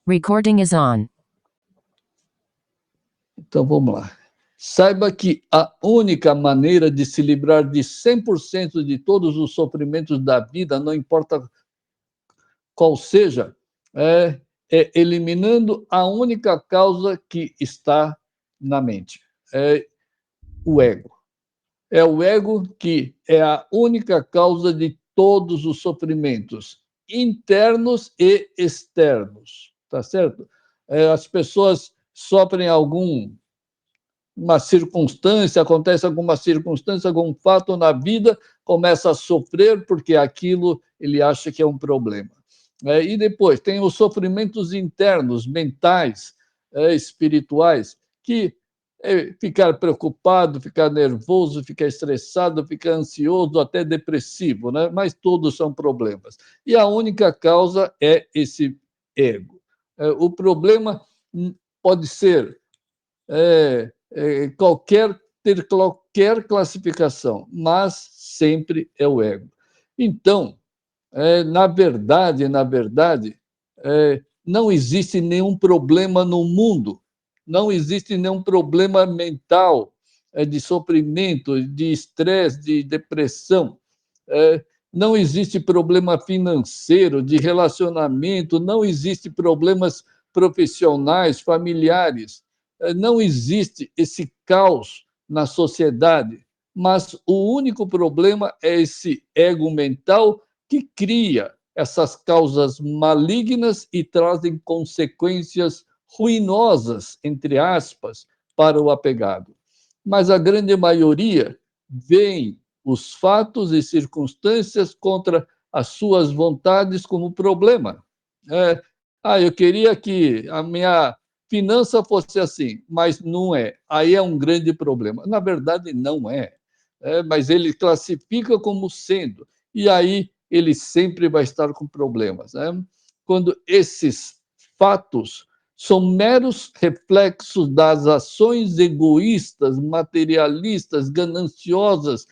Recording is on. Então, vamos lá. Saiba que a única maneira de se livrar de 100% de todos os sofrimentos da vida, não importa qual seja, é eliminando a única causa que está na mente. É o ego. É o ego que é a única causa de todos os sofrimentos, internos e externos, tá certo? As pessoas sofrem uma circunstância, acontece alguma circunstância, algum fato na vida, começa a sofrer porque aquilo ele acha que é um problema. E depois tem os sofrimentos internos, mentais, espirituais, que ficar preocupado, ficar nervoso, ficar estressado, ficar ansioso, até depressivo, né? Mas todos são problemas. E a única causa é esse ego. O problema pode ser ter qualquer classificação, mas sempre é o ego. Então, na verdade, não existe nenhum problema no mundo, não existe nenhum problema mental, de sofrimento, de estresse, de depressão. Não existe problema financeiro, de relacionamento, não existe problemas profissionais, familiares. Não existe esse caos na sociedade, mas o único problema é esse ego mental que cria essas causas malignas e trazem consequências ruinosas, entre aspas, para o apegado. Mas a grande maioria vê os fatos e circunstâncias contra as suas vontades como problema. Eu queria que a minha finança fosse assim, mas não é. Aí é um grande problema. Na verdade, não é. Mas ele classifica como sendo. E aí ele sempre vai estar com problemas. Quando esses fatos são meros reflexos das ações egoístas, materialistas, gananciosas,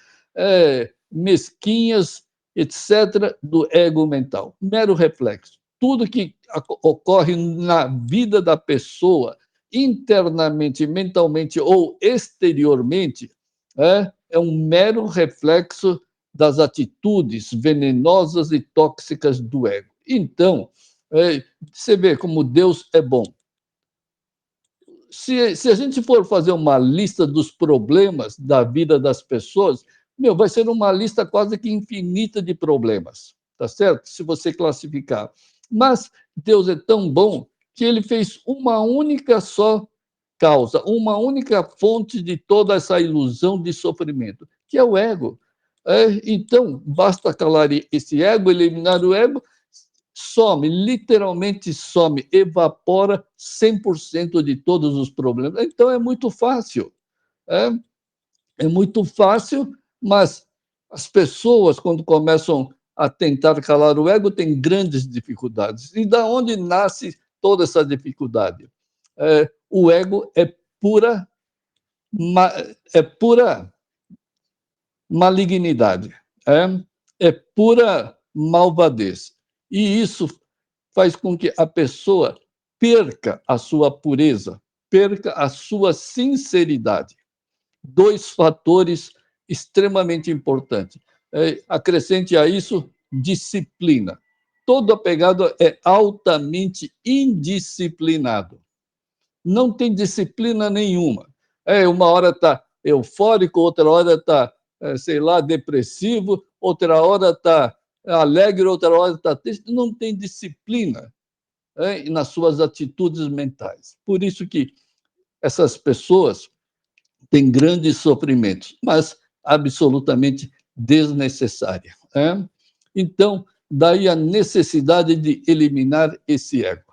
mesquinhas, etc., do ego mental. Mero reflexo. Tudo que ocorre na vida da pessoa, internamente, mentalmente ou exteriormente, é um mero reflexo das atitudes venenosas e tóxicas do ego. Então, você vê como Deus é bom. Se a gente for fazer uma lista dos problemas da vida das pessoas, vai ser uma lista quase que infinita de problemas, tá certo? Se você classificar. Mas Deus é tão bom que ele fez uma única só causa, uma única fonte de toda essa ilusão de sofrimento, que é o ego. Então, basta calar esse ego, eliminar o ego, some, literalmente some, evapora 100% de todos os problemas. Então, é muito fácil. É muito fácil, mas as pessoas, quando começam a tentar calar o ego, têm grandes dificuldades. E da onde nasce toda essa dificuldade? O ego é pura malignidade, é pura malvadez. E isso faz com que a pessoa perca a sua pureza, perca a sua sinceridade. Dois fatores extremamente importantes. Acrescente a isso disciplina. Todo apegado é altamente indisciplinado. Não tem disciplina nenhuma. Uma hora está eufórico, outra hora está, sei lá, depressivo, outra hora está alegre, outra hora está triste. Não tem disciplina nas suas atitudes mentais. Por isso que essas pessoas têm grandes sofrimentos, mas absolutamente desnecessária. Então, daí a necessidade de eliminar esse ego,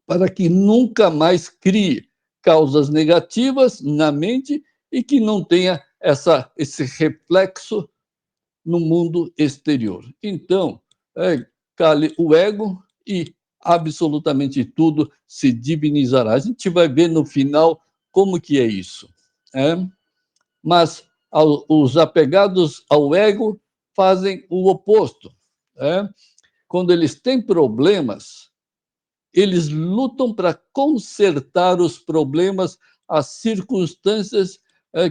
para que nunca mais crie causas negativas na mente e que não tenha esse reflexo no mundo exterior. Então, cale o ego e absolutamente tudo se divinizará. A gente vai ver no final como que é isso. Mas os apegados ao ego fazem o oposto. Quando eles têm problemas, eles lutam para consertar os problemas, as circunstâncias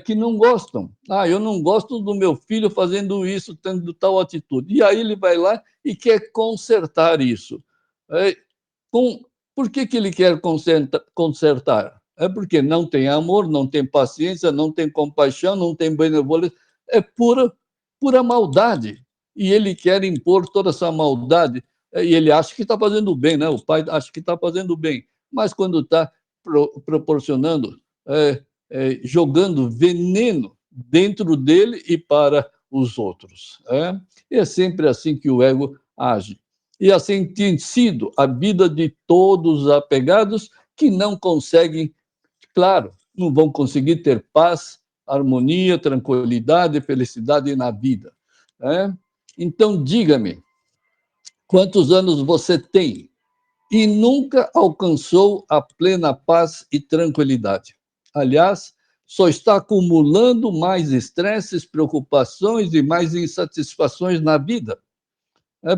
que não gostam. Ah, eu não gosto do meu filho fazendo isso, tendo tal atitude. E aí ele vai lá e quer consertar isso. É, com, por que ele quer consertar? É porque não tem amor, não tem paciência, não tem compaixão, não tem benevolência. É pura maldade. E ele quer impor toda essa maldade. E ele acha que está fazendo bem, né? O pai acha que está fazendo bem. Mas quando está proporcionando, jogando veneno dentro dele e para os outros. E é sempre assim que o ego age. E assim tem sido a vida de todos os apegados que não conseguem, claro, não vão conseguir ter paz, harmonia, tranquilidade, felicidade na vida. Então, diga-me, quantos anos você tem e nunca alcançou a plena paz e tranquilidade? Aliás, só está acumulando mais estresses, preocupações e mais insatisfações na vida.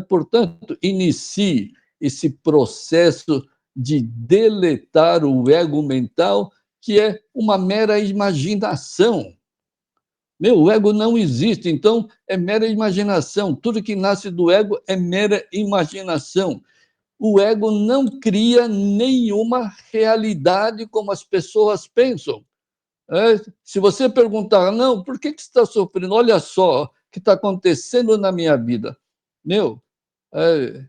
Portanto, inicie esse processo de deletar o ego mental, que é uma mera imaginação. O ego não existe, então é mera imaginação. Tudo que nasce do ego é mera imaginação. O ego não cria nenhuma realidade como as pessoas pensam. Se você perguntar, não, por que você está sofrendo? Olha só o que está acontecendo na minha vida. Meu, é,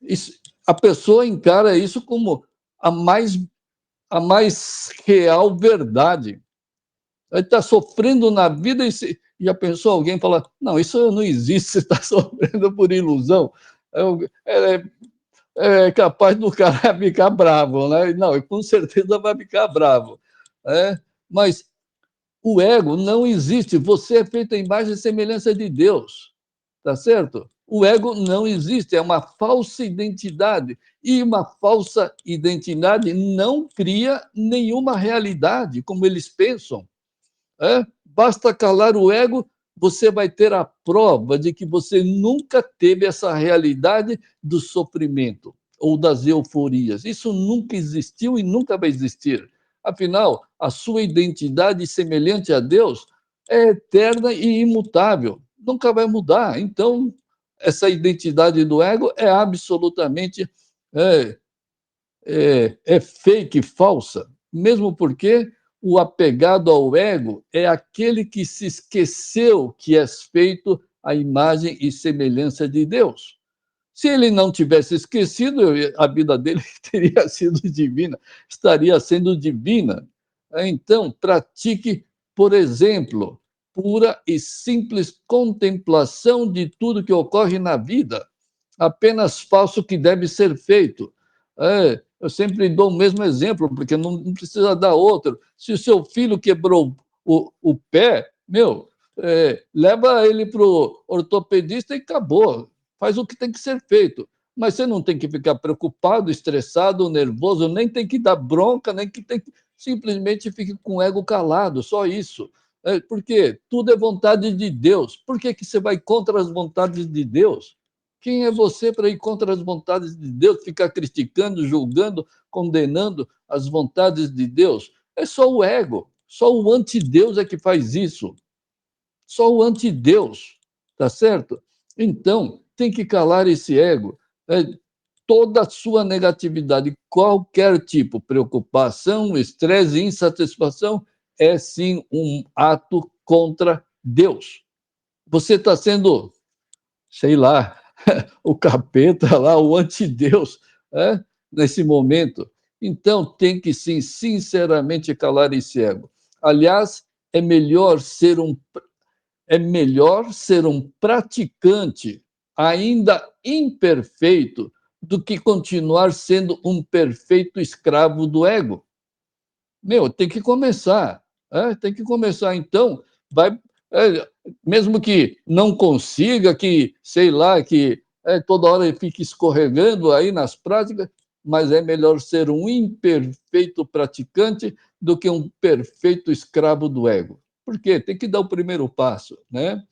isso, a pessoa encara isso como a mais, a mais real verdade. Ele está sofrendo na vida já pensou alguém falar, não, isso não existe, você está sofrendo por ilusão. É, é capaz do cara ficar bravo, né? Não, com certeza vai ficar bravo. Mas o ego não existe, você é feito à imagem e semelhança de Deus. Tá certo? O ego não existe, é uma falsa identidade. E uma falsa identidade não cria nenhuma realidade, como eles pensam. Basta calar o ego, você vai ter a prova de que você nunca teve essa realidade do sofrimento ou das euforias. Isso nunca existiu e nunca vai existir. Afinal, a sua identidade semelhante a Deus é eterna e imutável, nunca vai mudar. Então, essa identidade do ego é absolutamente é, fake, falsa, mesmo porque o apegado ao ego é aquele que se esqueceu que é feito à imagem e semelhança de Deus. Se ele não tivesse esquecido, a vida dele teria sido divina, estaria sendo divina. Então, pratique, por exemplo, pura e simples contemplação de tudo que ocorre na vida. Apenas faça o que deve ser feito. Eu sempre dou o mesmo exemplo, porque não precisa dar outro. Se o seu filho quebrou o pé, leva ele para o ortopedista e acabou. Faz o que tem que ser feito. Mas você não tem que ficar preocupado, estressado, nervoso, nem tem que dar bronca, nem que tem que. Simplesmente fique com o ego calado, só isso. Porque tudo é vontade de Deus. Por que você vai contra as vontades de Deus? Quem é você para ir contra as vontades de Deus, ficar criticando, julgando, condenando as vontades de Deus? É só o ego, só o antideus é que faz isso. Só o antideus, tá certo? Então, tem que calar esse ego. Toda a sua negatividade, qualquer tipo, preocupação, estresse, insatisfação, é sim um ato contra Deus. Você está sendo, sei lá, o capeta lá, o antideus, nesse momento. Então, tem que sim, sinceramente, calar esse ego. Aliás, é melhor ser um praticante ainda imperfeito do que continuar sendo um perfeito escravo do ego. Tem que começar. Tem que começar. Então, vai. Mesmo que não consiga, que, sei lá, que toda hora ele fique escorregando aí nas práticas, mas é melhor ser um imperfeito praticante do que um perfeito escravo do ego. Por quê? Tem que dar o primeiro passo, né?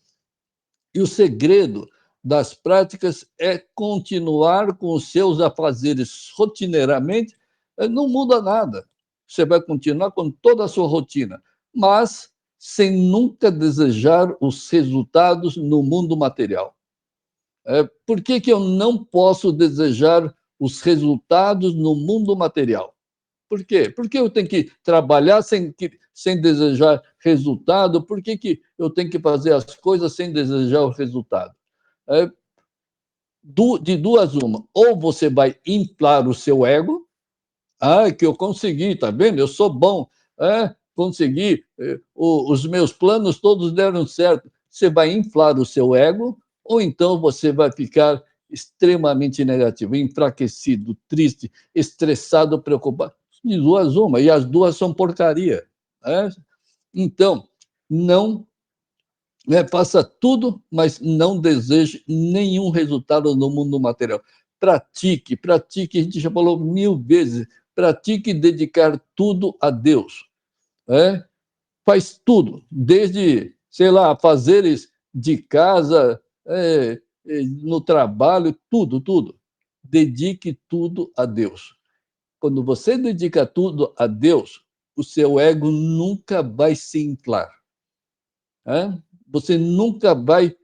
E o segredo das práticas é continuar com os seus afazeres rotineiramente, não muda nada. Você vai continuar com toda a sua rotina, mas sem nunca desejar os resultados no mundo material. Por que, que eu não posso desejar os resultados no mundo material? Por quê? Por que eu tenho que trabalhar sem desejar resultado? Por que, que eu tenho que fazer as coisas sem desejar o resultado? É, de duas uma. Ou você vai inflar o seu ego, que eu consegui, tá vendo? Eu sou bom, consegui, os meus planos todos deram certo. Você vai inflar o seu ego, ou então você vai ficar extremamente negativo, enfraquecido, triste, estressado, preocupado. De duas uma, e as duas são porcaria. Né? Então, não faça tudo, mas não deseje nenhum resultado no mundo material. Pratique, pratique, a gente já falou 1000 vezes, pratique dedicar tudo a Deus. É? Faz tudo, desde, sei lá, fazeres de casa, no trabalho, tudo, tudo. Dedique tudo a Deus. Quando você dedica tudo a Deus, o seu ego nunca vai se inflar. Você nunca vai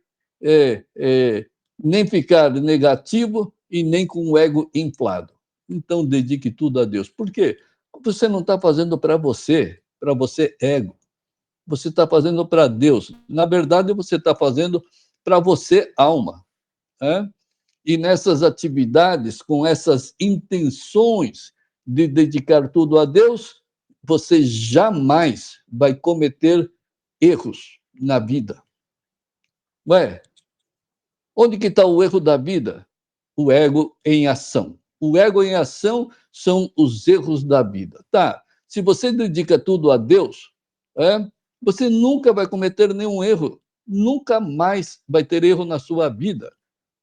nem ficar negativo e nem com o ego inflado. Então, dedique tudo a Deus. Por quê? Você não está fazendo para você ego. Você está fazendo para Deus. Na verdade, você está fazendo para você alma. Né? E nessas atividades, com essas intenções de dedicar tudo a Deus, você jamais vai cometer erros na vida. Ué, onde que está o erro da vida? O ego em ação. O ego em ação são os erros da vida. Tá, se você dedica tudo a Deus, você nunca vai cometer nenhum erro. Nunca mais vai ter erro na sua vida.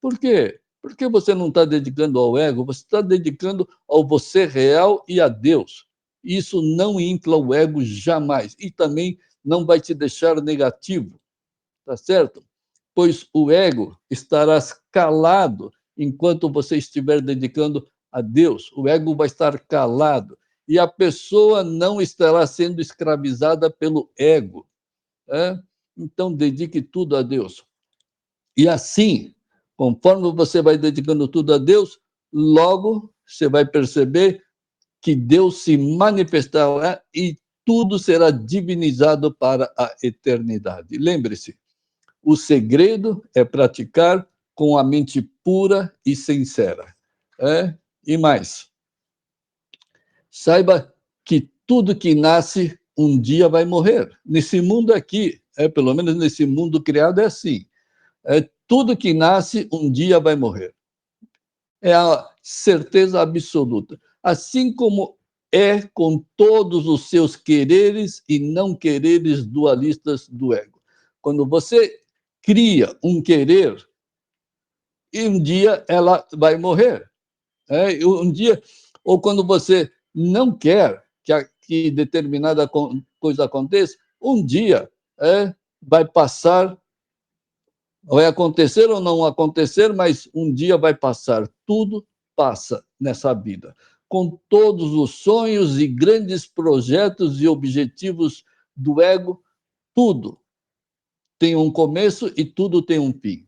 Por quê? Porque você não está dedicando ao ego, você está dedicando ao você real e a Deus. Isso não infla o ego jamais. E também não vai te deixar negativo, tá certo? Pois o ego estará calado enquanto você estiver dedicando a Deus. O ego vai estar calado e a pessoa não estará sendo escravizada pelo ego. Então, dedique tudo a Deus. E assim, conforme você vai dedicando tudo a Deus, logo você vai perceber que Deus se manifestará e tudo será divinizado para a eternidade. Lembre-se, o segredo é praticar com a mente pura e sincera. E mais, saiba que tudo que nasce um dia vai morrer. Nesse mundo aqui, pelo menos nesse mundo criado é assim. Tudo que nasce um dia vai morrer. É a certeza absoluta. Assim como é com todos os seus quereres e não quereres dualistas do ego. Quando você cria um querer, e um dia ela vai morrer. Um dia, ou quando você não quer que determinada coisa aconteça, um dia vai passar, vai acontecer ou não acontecer, mas um dia vai passar. Tudo passa nessa vida. Com todos os sonhos e grandes projetos e objetivos do ego, tudo tem um começo e tudo tem um fim.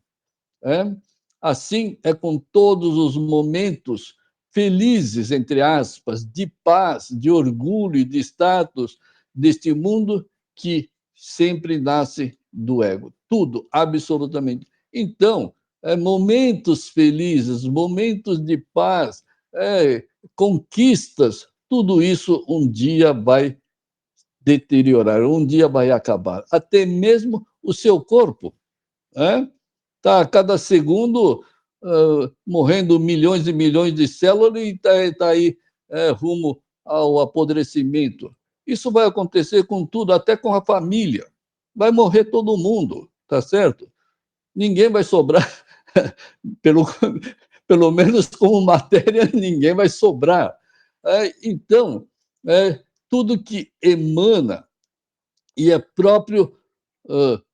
Assim é com todos os momentos felizes, entre aspas, de paz, de orgulho e de status deste mundo que sempre nasce do ego. Tudo, absolutamente. Então, momentos felizes, momentos de paz, conquistas, tudo isso um dia vai deteriorar, um dia vai acabar. Até mesmo o seu corpo. Está a cada segundo morrendo milhões e milhões de células e está aí rumo ao apodrecimento. Isso vai acontecer com tudo, até com a família. Vai morrer todo mundo, tá certo? Ninguém vai sobrar, pelo, pelo menos como matéria, ninguém vai sobrar. Então, tudo que emana e é próprio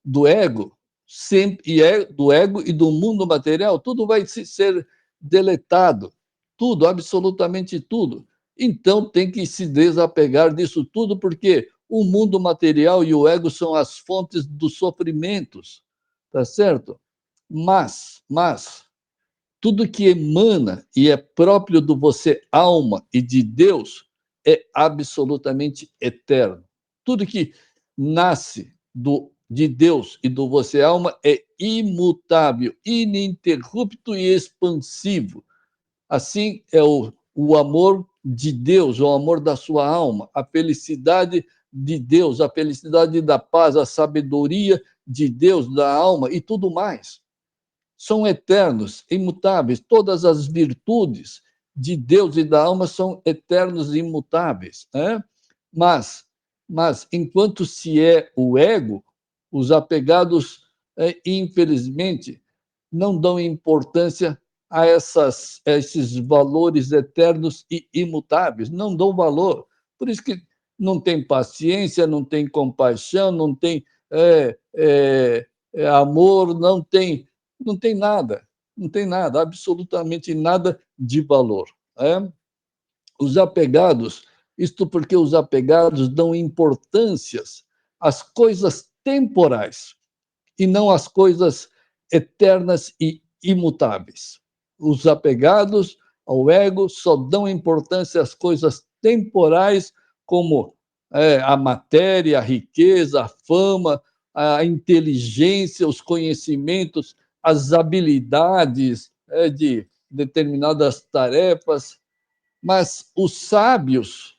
do ego sempre, e é do ego e do mundo material, tudo vai ser deletado, tudo, absolutamente tudo. Então tem que se desapegar disso tudo, porque o mundo material e o ego são as fontes dos sofrimentos, tá certo? Mas tudo que emana e é próprio do você, alma e de Deus, é absolutamente eterno. Tudo que nasce de Deus e do você, alma, é imutável, ininterrupto e expansivo. Assim é o amor de Deus, o amor da sua alma, a felicidade de Deus, a felicidade da paz, a sabedoria de Deus, da alma e tudo mais são eternos, imutáveis. Todas as virtudes de Deus e da alma são eternos e imutáveis. Né? Mas, mas, enquanto se é o ego, os apegados, infelizmente, não dão importância a esses valores eternos e imutáveis, não dão valor. Por isso que não tem paciência, não tem compaixão, não tem amor, não tem nada, não tem nada, absolutamente nada de valor. É? Os apegados, isto porque os apegados dão importâncias às coisas temporais e não às coisas eternas e imutáveis. Os apegados ao ego só dão importância às coisas temporais, como a matéria, a riqueza, a fama, a inteligência, os conhecimentos, as habilidades de determinadas tarefas. Mas os sábios,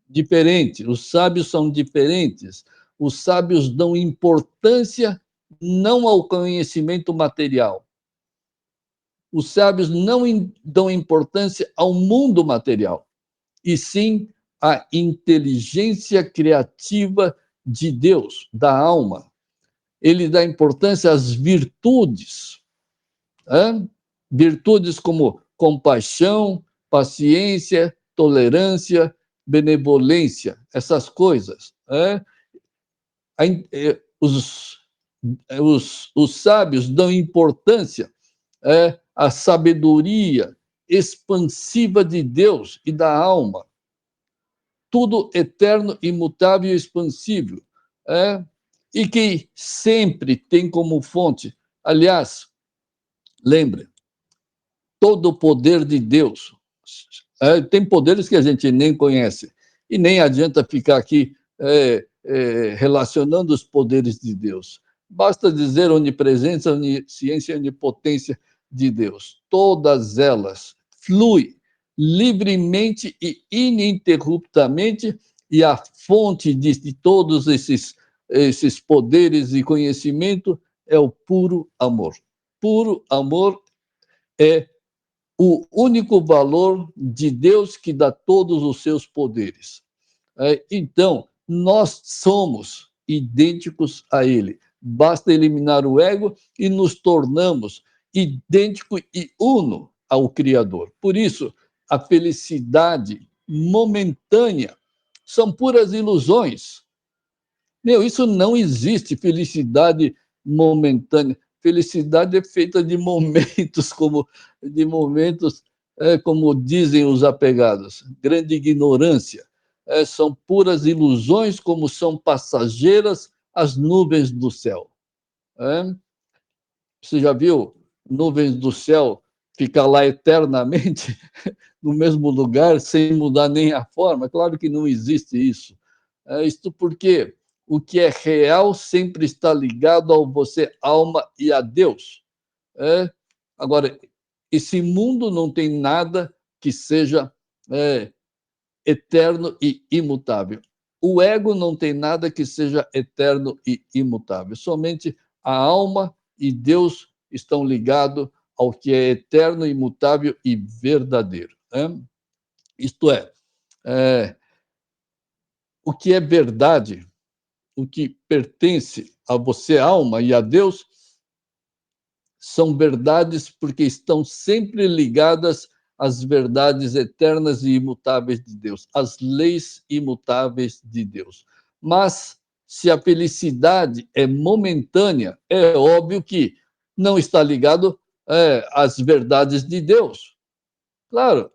diferente, os sábios são diferentes. Os sábios dão importância não ao conhecimento material. Os sábios não dão importância ao mundo material, e sim à inteligência criativa de Deus, da alma. Ele dá importância às virtudes, hein? Virtudes como compaixão, paciência, tolerância, benevolência, essas coisas. Os sábios dão importância à sabedoria expansiva de Deus e da alma. Tudo eterno, imutável e expansível. E que sempre tem como fonte. Aliás, lembre, todo o poder de Deus. Tem poderes que a gente nem conhece. E nem adianta ficar aqui relacionando os poderes de Deus. Basta dizer onipresença, onisciência e onipotência de Deus. Todas elas fluem livremente e ininterruptamente, e a fonte de todos esses poderes e conhecimento é o puro amor. Puro amor é o único valor de Deus que dá todos os seus poderes. Então, nós somos idênticos a Ele. Basta eliminar o ego e nos tornamos idêntico e uno ao Criador. Por isso, a felicidade momentânea são puras ilusões. Isso não existe felicidade momentânea. Felicidade é feita de momentos, como dizem os apegados, grande ignorância. São puras ilusões, como são passageiras as nuvens do céu. Você já viu nuvens do céu ficar lá eternamente no mesmo lugar, sem mudar nem a forma? Claro que não existe isso. Isto porque o que é real sempre está ligado ao você, alma e a Deus. Agora, esse mundo não tem nada que seja eterno e imutável. O ego não tem nada que seja eterno e imutável. Somente a alma e Deus estão ligados ao que é eterno, imutável e verdadeiro. Isto o que é verdade, o que pertence a você, alma, e a Deus, são verdades porque estão sempre ligadas às verdades eternas e imutáveis de Deus, às leis imutáveis de Deus. Mas se a felicidade é momentânea, é óbvio que não está ligado às verdades de Deus. Claro,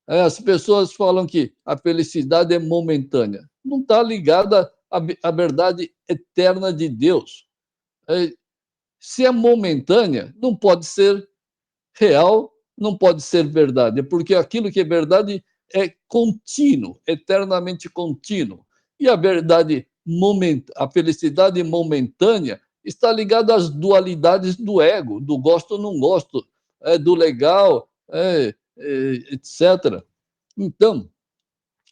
as pessoas falam que a felicidade é momentânea. Não está ligada à verdade eterna de Deus. É, se é momentânea, não pode ser real, não pode ser verdade, porque aquilo que é verdade é contínuo, eternamente contínuo. E a verdade, a felicidade momentânea está ligada às dualidades do ego, do gosto ou não gosto, do legal, etc. Então,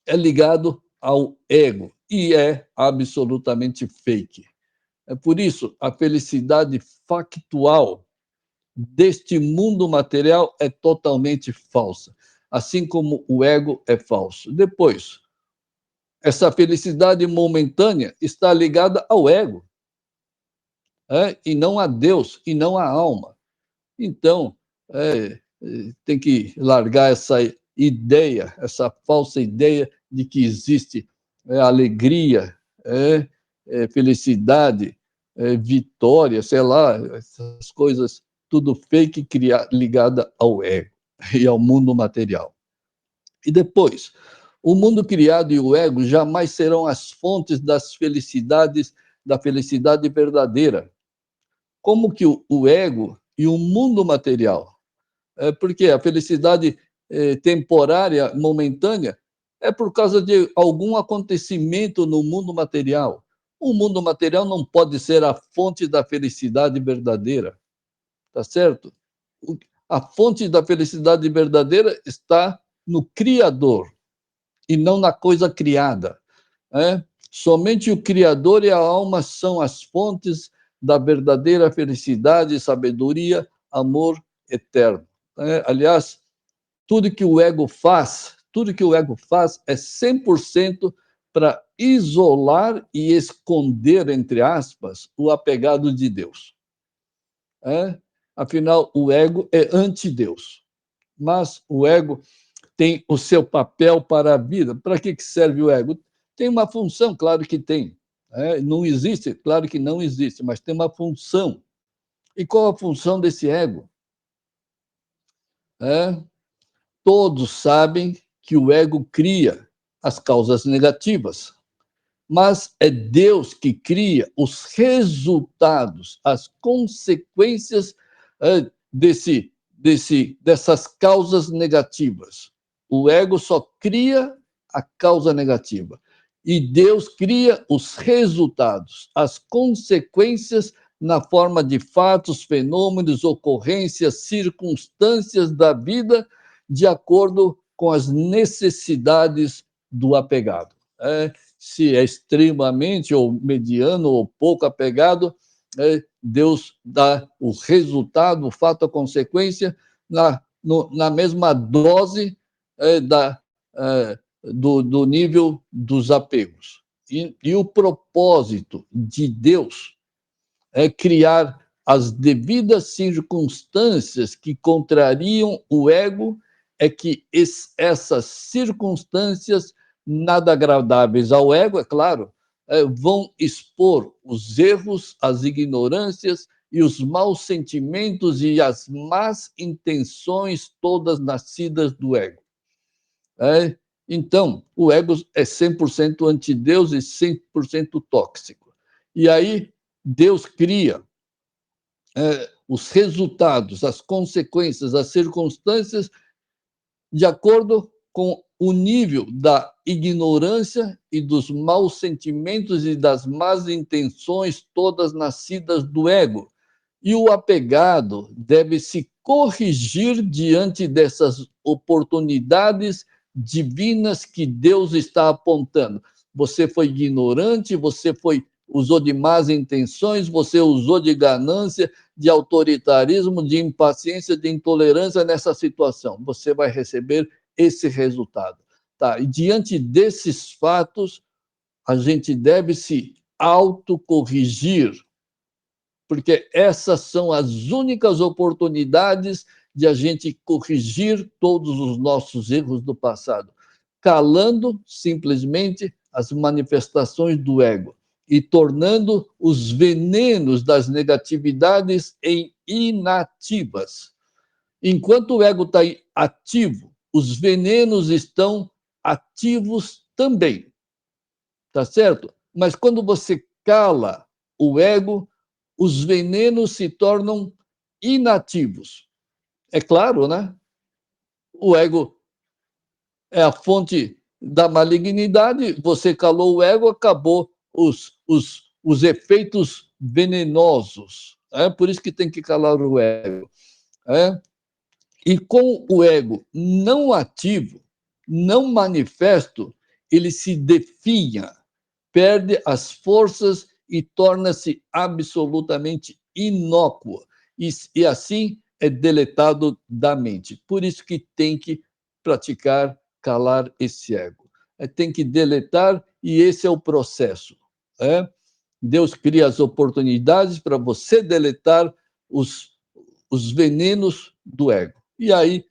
é ligado ao ego e é absolutamente fake. É por isso, a felicidade factual deste mundo material é totalmente falsa, assim como o ego é falso. Depois, essa felicidade momentânea está ligada ao ego, e não a Deus, e não a alma. Então, tem que largar essa ideia, essa falsa ideia de que existe alegria, felicidade, vitória, sei lá, essas coisas, tudo fake ligada ao ego e ao mundo material. E depois, o mundo criado e o ego jamais serão as fontes das felicidades, da felicidade verdadeira. Como que o ego e o mundo material, porque a felicidade temporária, momentânea, é por causa de algum acontecimento no mundo material. O mundo material não pode ser a fonte da felicidade verdadeira, tá certo? A fonte da felicidade verdadeira está no Criador e não na coisa criada. Somente o Criador e a alma são as fontes da verdadeira felicidade, sabedoria, amor eterno. Aliás, tudo que o ego faz é 100% para isolar e esconder, entre aspas, o apegado de Deus. Afinal, o ego é anti-Deus. Mas o ego tem o seu papel para a vida. Para que serve o ego? Tem uma função, claro que tem. Não existe, claro que não existe, mas tem uma função. E qual a função desse ego? Todos sabem que o ego cria as causas negativas, mas é Deus que cria os resultados, as consequências dessas causas negativas. O ego só cria a causa negativa. E Deus cria os resultados, as consequências na forma de fatos, fenômenos, ocorrências, circunstâncias da vida, de acordo com as necessidades do apegado. Se é extremamente ou mediano ou pouco apegado, Deus dá o resultado, o fato, a consequência, na mesma dose do nível dos apegos. E o propósito de Deus é criar as devidas circunstâncias que contrariam o ego, é que essas circunstâncias nada agradáveis ao ego, é claro, vão expor os erros, as ignorâncias e os maus sentimentos e as más intenções todas nascidas do ego. Então, o ego é 100% anti-Deus e 100% tóxico. E aí, Deus cria os resultados, as consequências, as circunstâncias, de acordo com o nível da ignorância e dos maus sentimentos e das más intenções, todas nascidas do ego. E o apegado deve se corrigir diante dessas oportunidades divinas que Deus está apontando. Você foi ignorante, usou de más intenções, você usou de ganância, de autoritarismo, de impaciência, de intolerância nessa situação. Você vai receber esse resultado. Tá? E diante desses fatos, a gente deve se autocorrigir, porque essas são as únicas oportunidades de a gente corrigir todos os nossos erros do passado, calando simplesmente as manifestações do ego. e tornando os venenos das negatividades em inativas. Enquanto o ego está ativo, os venenos estão ativos também, tá certo? Mas quando você cala o ego, os venenos se tornam inativos. É claro, né? O ego é a fonte da malignidade, você calou o ego, acabou os efeitos venenosos. É por isso que tem que calar o ego. É? E com o ego não ativo, não manifesto, ele se definha, perde as forças e torna-se absolutamente inócuo. E assim é deletado da mente. Por isso que tem que praticar calar esse ego. Tem que deletar, e esse é o processo. É? Deus cria as oportunidades para você deletar os venenos do ego. E aí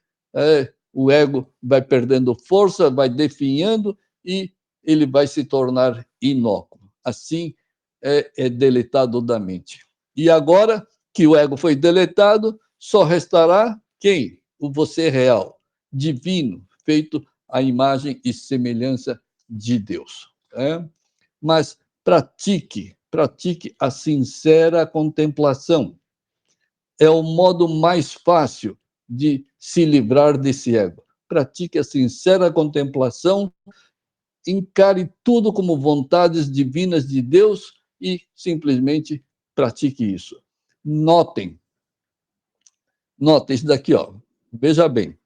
o ego vai perdendo força, vai definhando e ele vai se tornar inócuo. Assim é deletado da mente. E agora que o ego foi deletado, só restará quem? O você real, divino, feito à imagem e semelhança de Deus. Mas pratique a sincera contemplação. É o modo mais fácil de se livrar desse ego. Pratique a sincera contemplação, encare tudo como vontades divinas de Deus e simplesmente pratique isso. Notem isso daqui, ó. Veja bem.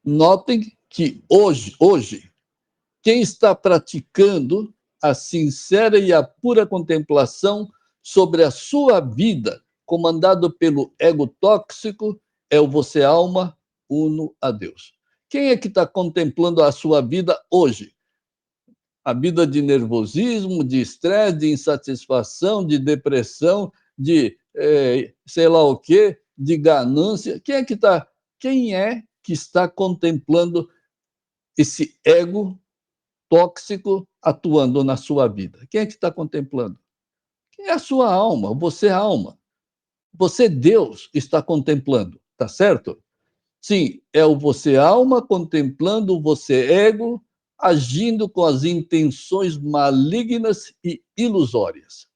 Notem que hoje, quem está praticando a sincera e a pura contemplação sobre a sua vida, comandado pelo ego tóxico, é o você alma uno a Deus. Quem é que está contemplando a sua vida hoje? A vida de nervosismo, de estresse, de insatisfação, de depressão, de sei lá o quê, de ganância. Quem é que está contemplando esse ego tóxico atuando na sua vida? Quem é que está contemplando? É a sua alma, você é alma. Você, Deus, está contemplando, tá certo? Sim, é o você alma contemplando o você ego, agindo com as intenções malignas e ilusórias.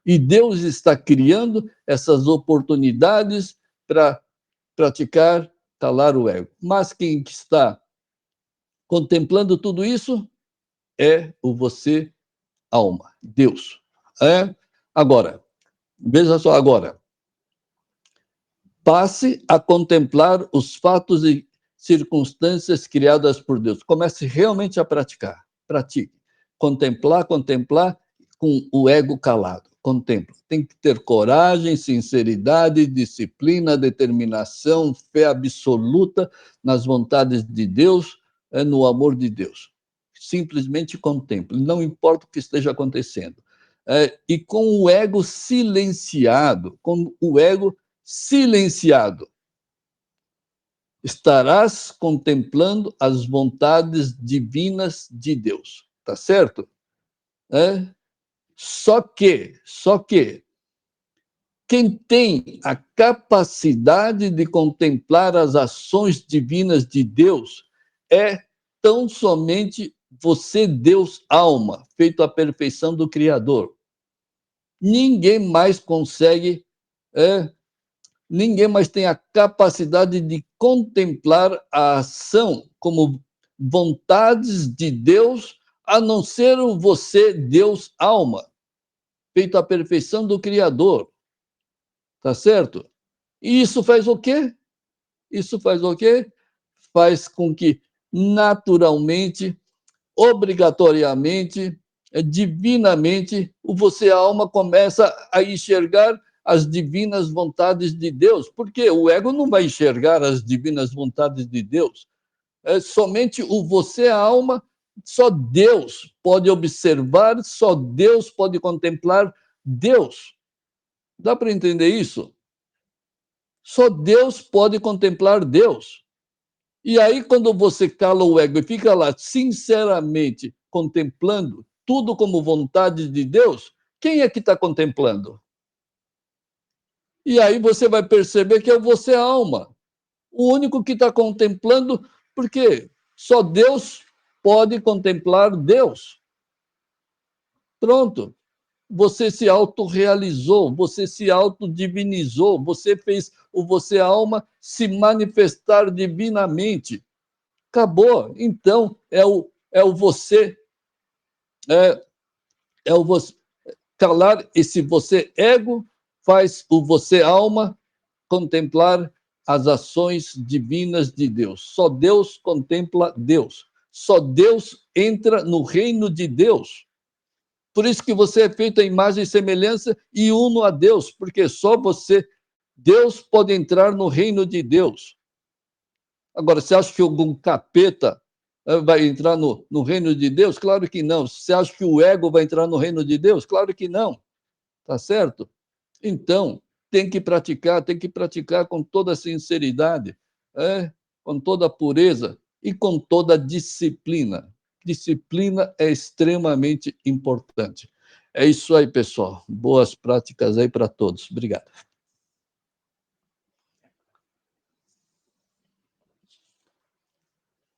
E Deus está criando essas oportunidades para praticar, calar o ego. Mas quem está contemplando tudo isso é o você alma, Deus. Agora, veja só agora. Passe a contemplar os fatos e circunstâncias criadas por Deus. Comece realmente a praticar. Pratique. Contemplar com o ego calado. Contempla. Tem que ter coragem, sinceridade, disciplina, determinação, fé absoluta nas vontades de Deus, no amor de Deus. Simplesmente contemple. Não importa o que esteja acontecendo. E com o ego silenciado, estarás contemplando as vontades divinas de Deus, tá certo? Só que quem tem a capacidade de contemplar as ações divinas de Deus é tão somente você, Deus, alma, feito à perfeição do Criador. Ninguém mais consegue ninguém mais tem a capacidade de contemplar a ação como vontades de Deus, a não ser o você, Deus, alma, feito à perfeição do Criador. Tá certo? E isso faz o quê? Isso faz o quê? Faz com que, naturalmente, obrigatoriamente, divinamente, o você, alma, começa a enxergar as divinas vontades de Deus, porque o ego não vai enxergar as divinas vontades de Deus. Somente o você, alma, só Deus pode observar, só Deus pode contemplar Deus. Dá para entender isso? Só Deus pode contemplar Deus. E aí, quando você cala o ego e fica lá, sinceramente, contemplando tudo como vontade de Deus, quem é que está contemplando? E aí você vai perceber que é você a alma, o único que está contemplando, porque só Deus pode contemplar Deus. Pronto. Você se autorrealizou, você se autodivinizou, você fez o você alma se manifestar divinamente. Acabou. Então, é o você, é, é o você. Calar esse você ego faz o você alma contemplar as ações divinas de Deus. Só Deus contempla Deus. Só Deus entra no reino de Deus. Por isso que você é feito à imagem e semelhança e uno a Deus, porque só você, Deus pode entrar no reino de Deus. Agora, você acha que algum capeta vai entrar no reino de Deus? Claro que não. Você acha que o ego vai entrar no reino de Deus? Claro que não. Tá certo? Então, tem que praticar com toda sinceridade, com toda pureza e com toda disciplina. Disciplina é extremamente importante. É isso aí, pessoal. Boas práticas aí para todos. Obrigado.